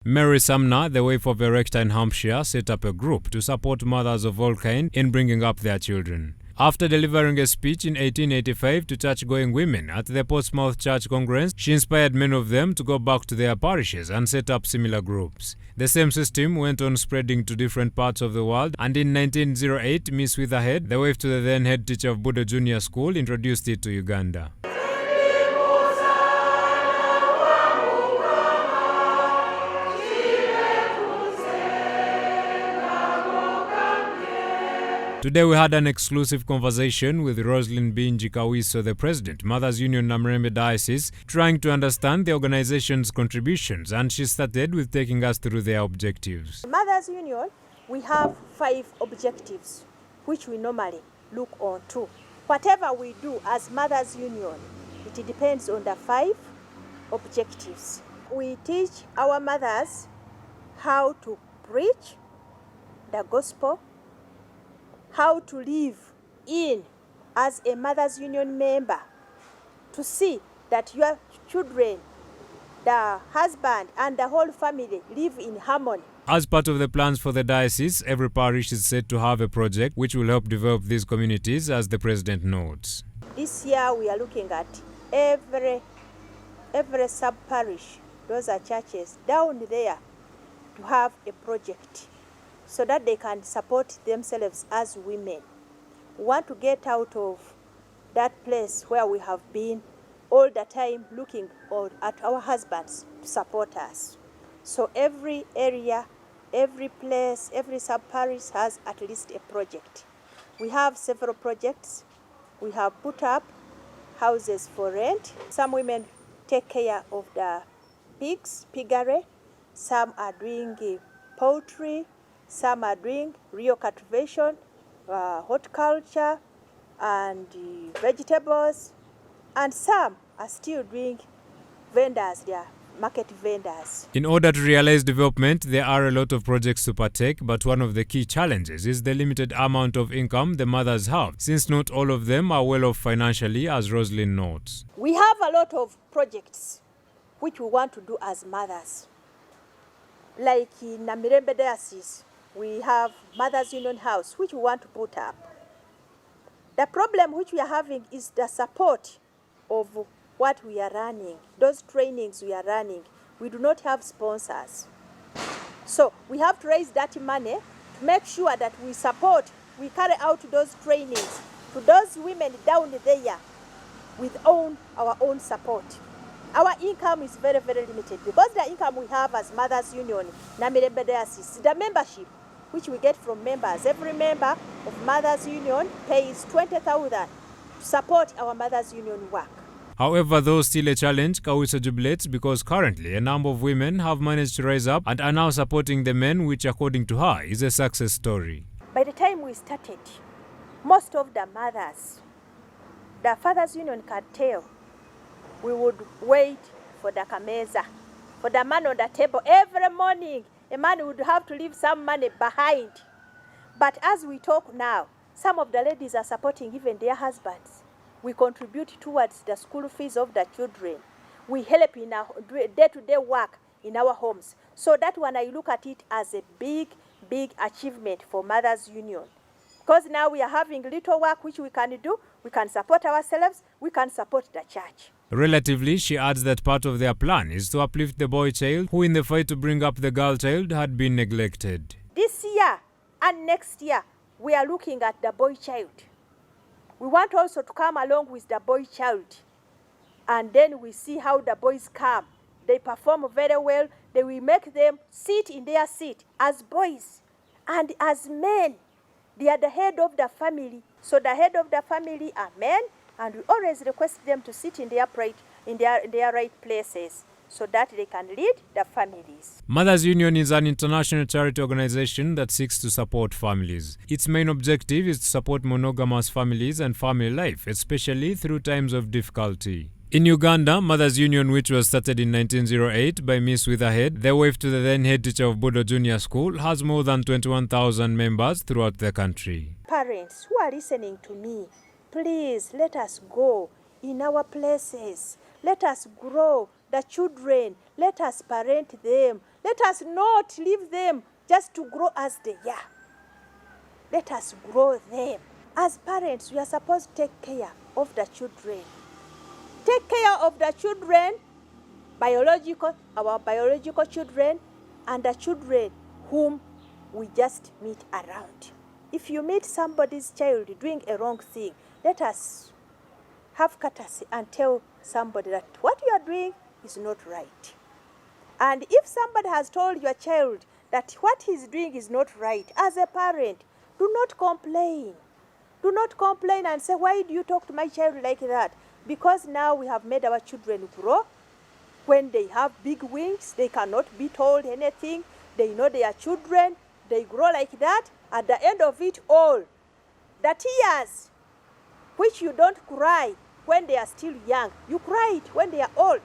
Mary Sumner, the wife of a rector in Hampshire, set up a group to support mothers of all kinds in bringing up their children. After delivering a speech in 1885 to church-going women at the Portsmouth Church Congress, she inspired many of them to go back to their parishes and set up similar groups. The same system went on spreading to different parts of the world, and in 1908, Miss Witherhead, the wife to the then head teacher of Budo Junior School, introduced it to Uganda. Today we had an exclusive conversation with Roslyn Binji Kawiso, the president, Mothers Union Namirembe Diocese, trying to understand the organization's contributions, and she started with taking us through their objectives. Mothers Union, we have 5 objectives which we normally look on to. Whatever we do as Mothers Union, it depends on the 5 objectives. We teach our mothers how to preach the gospel, how to live in as a Mothers Union member, to see that your children, the husband and the whole family live in harmony. As part of the plans for the diocese, every parish is said to have a project which will help develop these communities, as the president notes. This year we are looking at every sub-parish, those are churches down there, to have a project so that they can support themselves as women. We want to get out of that place where we have been all the time looking at our husbands to support us. So every area, every place, every sub-parish has at least a project. We have several projects. We have put up houses for rent. Some women take care of the pigs, piggery. Some are doing poultry. Some are doing real cultivation, horticulture, and vegetables, and some are still doing vendors, they are market vendors. In order to realize development, there are a lot of projects to partake, but one of the key challenges is the limited amount of income the mothers have, since not all of them are well off financially, as Roslyn notes. We have a lot of projects which we want to do as mothers. Like in Namirembe Diocese, we have Mothers Union House, which we want to put up. The problem which we are having is the support of what we are running, those trainings we are running. We do not have sponsors. So we have to raise that money to make sure that we support, we carry out those trainings to those women down there with our own support. Our income is very, very limited because the income we have as Mothers Union, Namirembe Diocese, the membership which we get from members. Every member of Mothers Union pays 20,000 to support our Mothers Union work. However, though still a challenge, Kawiso jubilates because currently a number of women have managed to rise up and are now supporting the men, which according to her is a success story. By the time we started, most of the mothers, the Fathers Union can tell, we would wait for the kameza, for the man on the table every morning. A man would have to leave some money behind. But as we talk now, some of the ladies are supporting even their husbands. We contribute towards the school fees of the children. We help in our day-to-day work in our homes. So that one, I look at it as a big, big achievement for Mothers Union. Because now we are having little work which we can do. We can support ourselves. We can support the church. Relatively, she adds that part of their plan is to uplift the boy child who in the fight to bring up the girl child had been neglected. This year and next year, we are looking at the boy child. We want also to come along with the boy child. And then we see how the boys come. They perform very well. Then we make them sit in their seat as boys and as men. They are the head of the family. So the head of the family are men. And we always request them to sit in their right places so that they can lead the families. Mothers Union is an international charity organization that seeks to support families. Its main objective is to support monogamous families and family life, especially through times of difficulty. In Uganda, Mothers Union, which was started in 1908 by Miss Witherhead, the wife to the then head teacher of Budo Junior School, has more than 21,000 members throughout the country. Parents who are listening to me, please let us go in our places. Let us grow the children. Let us parent them. Let us not leave them just to grow as they are. Let us grow them. As parents, we are supposed to take care of the children. Take care of the children, our biological children, and the children whom we just meet around. If you meet somebody's child doing a wrong thing, let us have courtesy and tell somebody that what you are doing is not right. And if somebody has told your child that what he's doing is not right, as a parent, do not complain. Do not complain and say, why do you talk to my child like that? Because now we have made our children grow. When they have big wings, they cannot be told anything. They know they are children. They grow like that. At the end of it all, the tears which you don't cry when they are still young, you cry it when they are old.